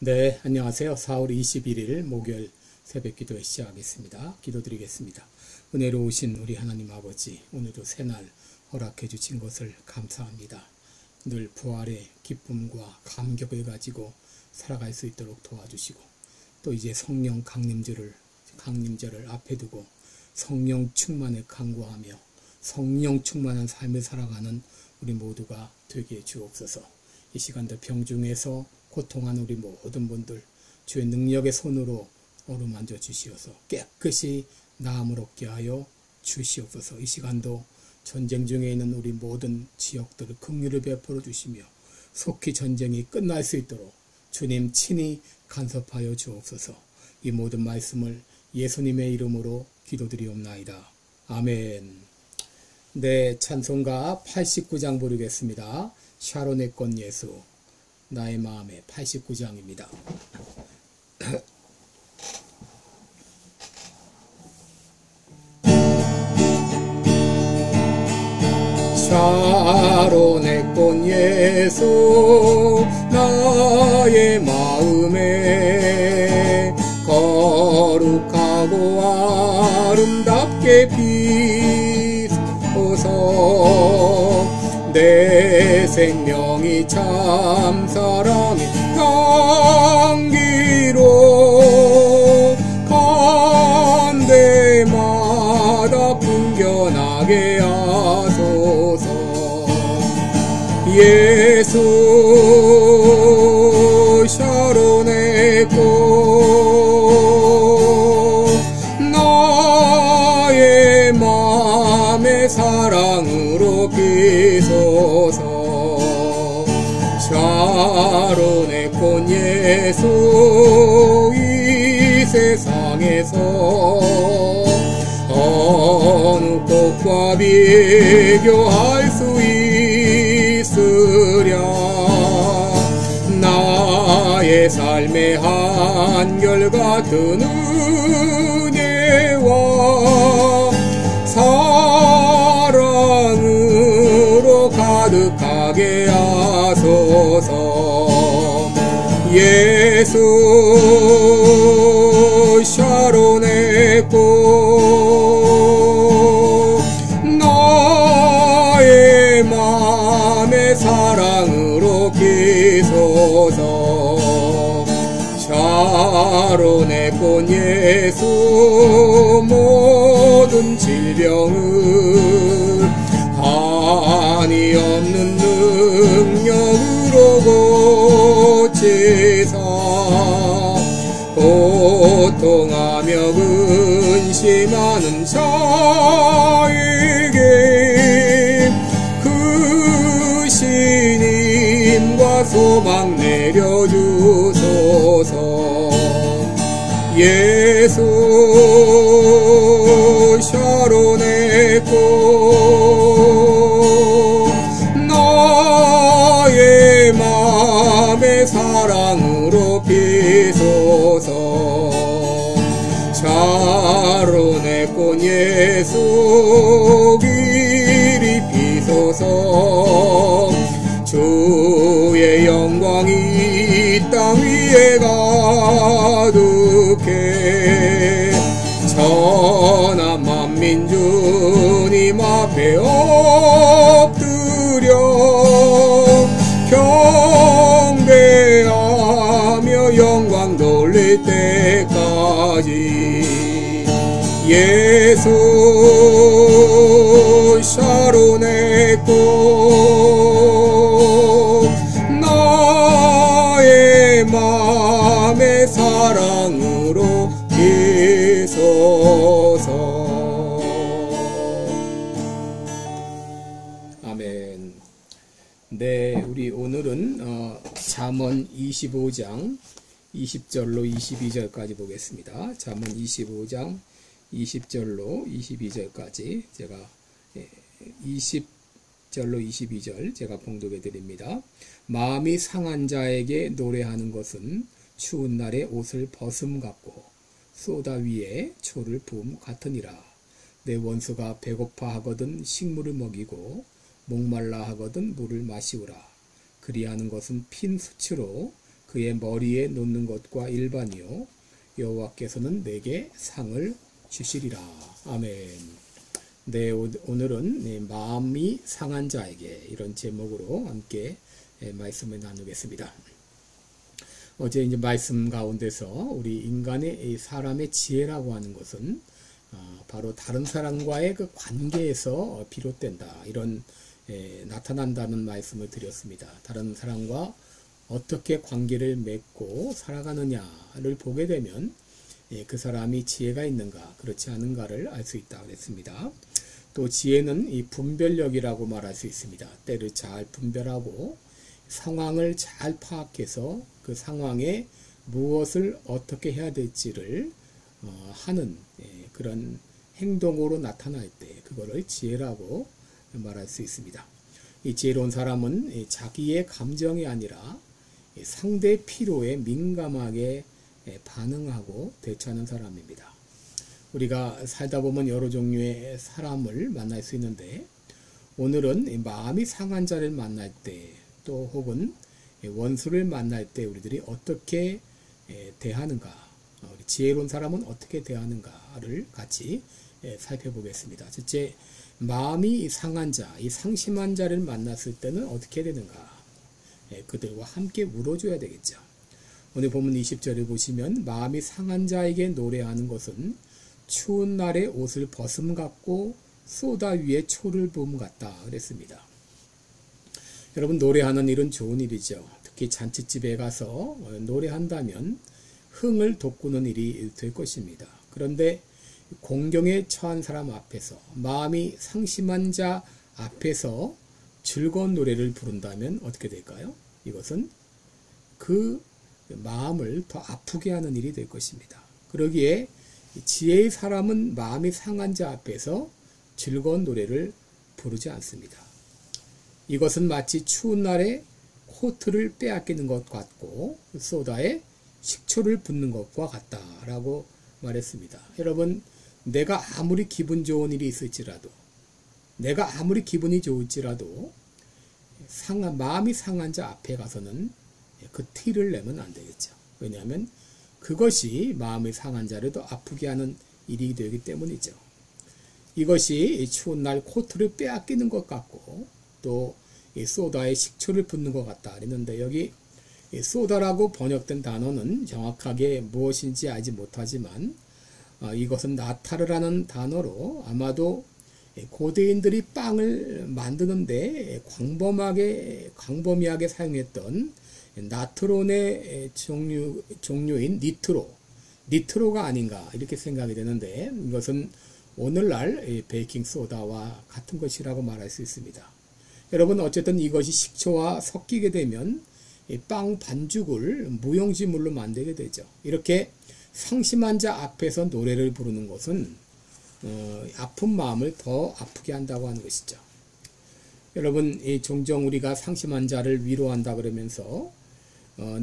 네, 안녕하세요. 4월 21일 목요일 새벽 기도 시작하겠습니다. 기도드리겠습니다. 은혜로우신 우리 하나님 아버지, 오늘도 새날 허락해 주신 것을 감사합니다. 늘 부활의 기쁨과 감격을 가지고 살아갈 수 있도록 도와주시고, 또 이제 성령 강림절을 앞에 두고 성령 충만을 간구하며 성령 충만한 삶을 살아가는 우리 모두가 되게 해 주옵소서. 이 시간도 병중에서 고통하는 우리 모든 분들 주의 능력의 손으로 어루만져 주시어서 깨끗이 나음을 얻게 하여 주시옵소서. 이 시간도 전쟁 중에 있는 우리 모든 지역들을 긍휼을 베풀어 주시며 속히 전쟁이 끝날 수 있도록 주님 친히 간섭하여 주옵소서. 이 모든 말씀을 예수님의 이름으로 기도드리옵나이다. 아멘. 네, 찬송가 89장 부르겠습니다. 샤론의 꽃 예수, 나의 마음의 89장입니다. 샤론의 꽃 예수, 나의 마음에 거룩하고 아름답게 비소서. 내 생명이 참 사랑의 향기로 간 데마다 풍겨나게 하소서. 예수 샤론의 꽃, 나의 맘의 사랑으로 비소서. 샤론의 꽃 예수, 이 세상에서 어느 꽃과 비교할 수 있으랴. 나의 삶의 한결같은 은혜와 사랑으로 가득하게 하소서. 예수 샤론의 꽃, 나의 맘의 사랑으로 비소서. 샤론의 꽃 예수, 모든 질병을 한이 없는 능력으로 고치사, 고통하며 근심하는 자에게 그 신임과 소망 내려주소서. 예수 샤론의 꽃, 나의 맘의 사랑으로 비소서. 샤론의 꽃 예수, 길이 비소서. 주의 영광이 이 땅 위에 가득해. 천하 만민 주님 앞에 엎드려 경배하며 영광 돌릴 때까지. 예수 샤론의 꽃, 나의 맘의 사랑으로 비소서. 아멘. 네, 우리 오늘은 잠언 25장 20절로 22절까지 보겠습니다. 잠언 25장 20절로 22절까지 제가 20절로 22절 제가 봉독해 드립니다. 마음이 상한 자에게 노래하는 것은 추운 날에 옷을 벗음 같고 쏘다 위에 초를 부음 같으니라. 내 원수가 배고파 하거든 식물을 먹이고 목말라 하거든 물을 마시우라. 그리하는 것은 핀 수치로 그의 머리에 놓는 것과 일반이요 여호와께서는 내게 상을 주시리라. 아멘. 네, 오늘은 마음이 상한 자에게 이런 제목으로 함께 말씀을 나누겠습니다. 어제 이제 말씀 가운데서 우리 인간의 사람의 지혜라고 하는 것은 바로 다른 사람과의 그 관계에서 비롯된다. 이런 나타난다는 말씀을 드렸습니다. 다른 사람과 어떻게 관계를 맺고 살아가느냐를 보게 되면 그 사람이 지혜가 있는가 그렇지 않은가를 알 수 있다고 했습니다. 또 지혜는 이 분별력이라고 말할 수 있습니다. 때를 잘 분별하고 상황을 잘 파악해서 그 상황에 무엇을 어떻게 해야 될지를 하는 그런 행동으로 나타날 때 그거를 지혜라고 말할 수 있습니다. 이 지혜로운 사람은 자기의 감정이 아니라 상대 필요에 민감하게 반응하고 대처하는 사람입니다. 우리가 살다 보면 여러 종류의 사람을 만날 수 있는데 오늘은 마음이 상한 자를 만날 때 또 혹은 원수를 만날 때 우리들이 어떻게 대하는가, 우리 지혜로운 사람은 어떻게 대하는가를 같이 살펴보겠습니다. 첫째, 마음이 상한 자, 이 상심한 자를 만났을 때는 어떻게 되는가? 그들과 함께 울어줘야 되겠죠. 오늘 본문 20절을 보시면 마음이 상한 자에게 노래하는 것은 추운 날에 옷을 벗음 같고 쏘다 위에 초를 부음 같다 그랬습니다. 여러분, 노래하는 일은 좋은 일이죠. 특히 잔치집에 가서 노래한다면 흥을 돋구는 일이 될 것입니다. 그런데 공경에 처한 사람 앞에서, 마음이 상심한 자 앞에서 즐거운 노래를 부른다면 어떻게 될까요? 이것은 그 마음을 더 아프게 하는 일이 될 것입니다. 그러기에 지혜의 사람은 마음이 상한 자 앞에서 즐거운 노래를 부르지 않습니다. 이것은 마치 추운 날에 코트를 빼앗기는 것 같고 소다에 식초를 붓는 것과 같다라고 말했습니다. 여러분, 내가 아무리 기분 좋은 일이 있을지라도, 내가 아무리 기분이 좋을지라도 마음이 상한 자 앞에 가서는 그 티를 내면 안 되겠죠. 왜냐하면 그것이 마음이 상한 자를 더 아프게 하는 일이 되기 때문이죠. 이것이 추운 날 코트를 빼앗기는 것 같고 또 소다에 식초를 붓는 것 같다 그랬는데, 여기 소다라고 번역된 단어는 정확하게 무엇인지 알지 못하지만 이것은 나타르라는 단어로 아마도 고대인들이 빵을 만드는데 광범위하게 사용했던 나트론의 종류인 니트로가 아닌가 이렇게 생각이 되는데, 이것은 오늘날 베이킹소다와 같은 것이라고 말할 수 있습니다. 여러분, 어쨌든 이것이 식초와 섞이게 되면 빵 반죽을 무용지물로 만들게 되죠. 이렇게 상심한 자 앞에서 노래를 부르는 것은 아픈 마음을 더 아프게 한다고 하는 것이죠. 여러분, 종종 우리가 상심한 자를 위로한다 그러면서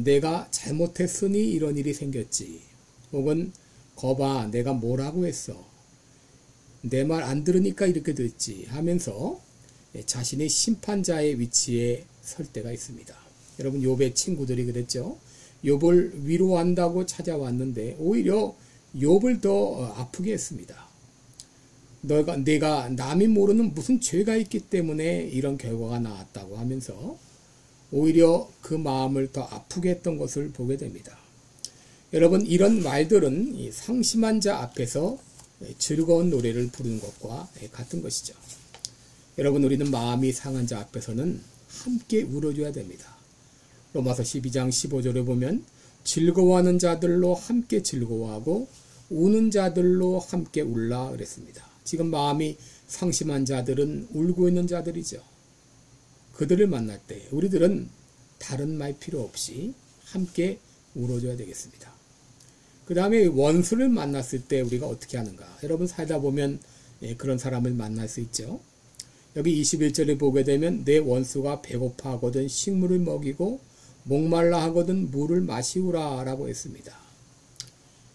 내가 잘못했으니 이런 일이 생겼지, 혹은 거봐 내가 뭐라고 했어, 내 말 안 들으니까 이렇게 됐지 하면서 자신의 심판자의 위치에 설 때가 있습니다. 여러분, 욥의 친구들이 그랬죠. 욥을 위로한다고 찾아왔는데 오히려 욥을 더 아프게 했습니다. 내가 남이 모르는 무슨 죄가 있기 때문에 이런 결과가 나왔다고 하면서 오히려 그 마음을 더 아프게 했던 것을 보게 됩니다. 여러분, 이런 말들은 이 상심한 자 앞에서 즐거운 노래를 부르는 것과 같은 것이죠. 여러분, 우리는 마음이 상한 자 앞에서는 함께 울어줘야 됩니다. 로마서 12장 15절에 보면 즐거워하는 자들로 함께 즐거워하고 우는 자들로 함께 울라 그랬습니다. 지금 마음이 상심한 자들은 울고 있는 자들이죠. 그들을 만날 때 우리들은 다른 말 필요 없이 함께 울어줘야 되겠습니다. 그 다음에 원수를 만났을 때 우리가 어떻게 하는가? 여러분, 살다 보면 그런 사람을 만날 수 있죠. 여기 21절을 보게 되면 내 원수가 배고파 하거든 식물을 먹이고 목말라 하거든 물을 마시우라 라고 했습니다.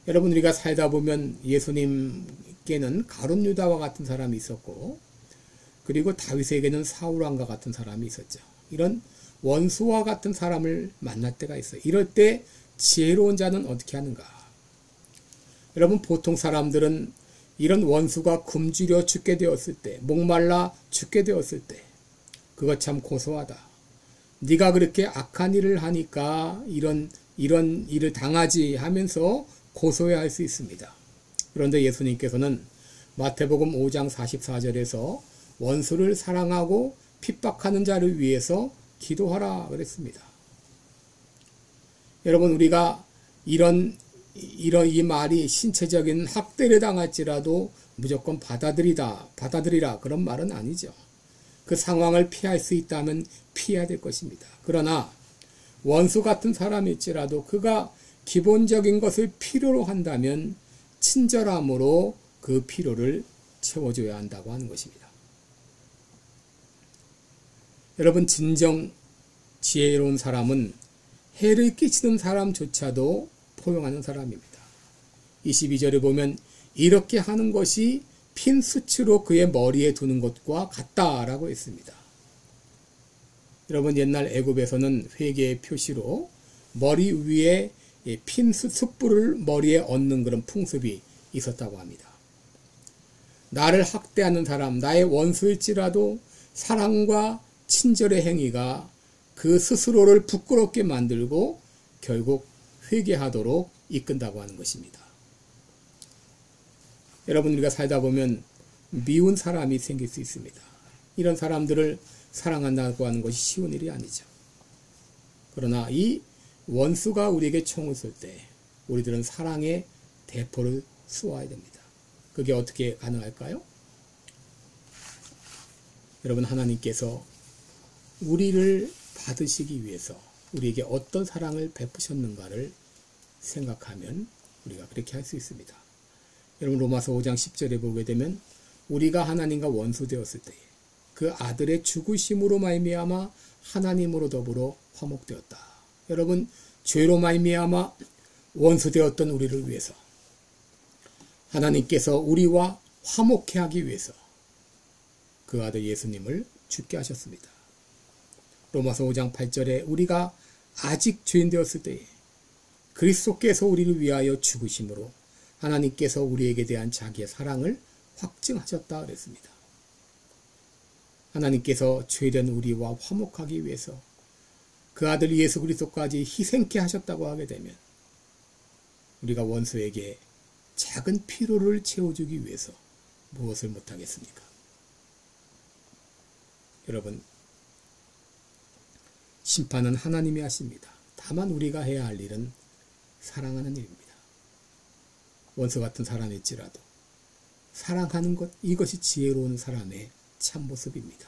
여러분, 우리가 살다 보면 예수님께는 가룟 유다와 같은 사람이 있었고, 그리고 다윗에게는 사울 왕과 같은 사람이 있었죠. 이런 원수와 같은 사람을 만날 때가 있어요. 이럴 때 지혜로운 자는 어떻게 하는가? 여러분, 보통 사람들은 이런 원수가 굶주려 죽게 되었을 때, 목말라 죽게 되었을 때, 그거 참 고소하다. 네가 그렇게 악한 일을 하니까 이런 일을 당하지 하면서 고소해할 수 있습니다. 그런데 예수님께서는 마태복음 5장 44절에서 원수를 사랑하고 핍박하는 자를 위해서 기도하라 그랬습니다. 여러분, 우리가 이 말이 신체적인 학대를 당할지라도 무조건 받아들이라 그런 말은 아니죠. 그 상황을 피할 수 있다면 피해야 될 것입니다. 그러나 원수 같은 사람일지라도 그가 기본적인 것을 필요로 한다면 친절함으로 그 필요를 채워줘야 한다고 하는 것입니다. 여러분, 진정 지혜로운 사람은 해를 끼치는 사람조차도 포용하는 사람입니다. 22절에 보면 이렇게 하는 것이 핀 수치로 그의 머리에 두는 것과 같다라고 했습니다. 여러분, 옛날 애굽에서는 회개의 표시로 머리 위에 핀 숯불을 머리에 얹는 그런 풍습이 있었다고 합니다. 나를 학대하는 사람, 나의 원수일지라도 사랑과 친절의 행위가 그 스스로를 부끄럽게 만들고 결국 회개하도록 이끈다고 하는 것입니다. 여러분, 우리가 살다 보면 미운 사람이 생길 수 있습니다. 이런 사람들을 사랑한다고 하는 것이 쉬운 일이 아니죠. 그러나 이 원수가 우리에게 총을 쏠 때 우리들은 사랑의 대포를 쏘아야 됩니다. 그게 어떻게 가능할까요? 여러분, 하나님께서 우리를 받으시기 위해서 우리에게 어떤 사랑을 베푸셨는가를 생각하면 우리가 그렇게 할 수 있습니다. 여러분, 로마서 5장 10절에 보게 되면 우리가 하나님과 원수되었을 때 그 아들의 죽으심으로 말미암아 하나님으로 더불어 화목되었다. 여러분, 죄로 말미암아 원수되었던 우리를 위해서 하나님께서 우리와 화목케 하기 위해서 그 아들 예수님을 죽게 하셨습니다. 로마서 5장 8절에 우리가 아직 죄인 되었을 때에 그리스도께서 우리를 위하여 죽으심으로 하나님께서 우리에게 대한 자기의 사랑을 확증하셨다 그랬습니다. 하나님께서 죄된 우리와 화목하기 위해서 그 아들 예수 그리스도까지 희생케 하셨다고 하게 되면 우리가 원수에게 작은 필요를 채워주기 위해서 무엇을 못하겠습니까? 여러분, 심판은 하나님이 하십니다. 다만 우리가 해야 할 일은 사랑하는 일입니다. 원수 같은 사람일지라도 사랑하는 것, 이것이 지혜로운 사람의 참모습입니다.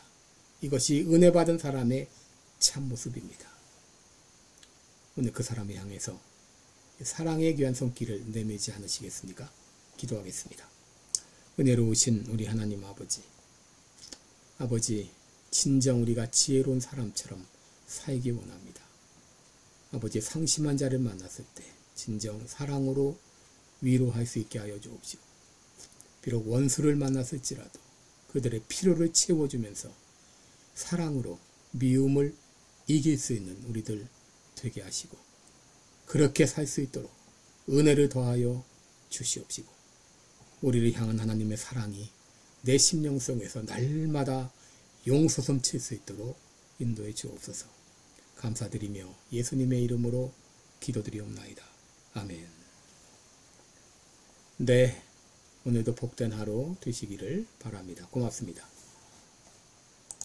이것이 은혜 받은 사람의 참모습입니다. 오늘 그 사람을 향해서 사랑의 귀한 손길을 내밀지 않으시겠습니까? 기도하겠습니다. 은혜로우신 우리 하나님 아버지, 진정 우리가 지혜로운 사람처럼 살기 원합니다. 아버지, 상심한 자를 만났을 때 진정 사랑으로 위로할 수 있게 하여 주옵시고, 비록 원수를 만났을지라도 그들의 필요를 채워주면서 사랑으로 미움을 이길 수 있는 우리들 되게 하시고, 그렇게 살 수 있도록 은혜를 더하여 주시옵시고, 우리를 향한 하나님의 사랑이 내 심령 속에서 날마다 용솟음칠 수 있도록 인도해 주옵소서. 감사드리며 예수님의 이름으로 기도드리옵나이다. 아멘. 네, 오늘도 복된 하루 되시기를 바랍니다. 고맙습니다.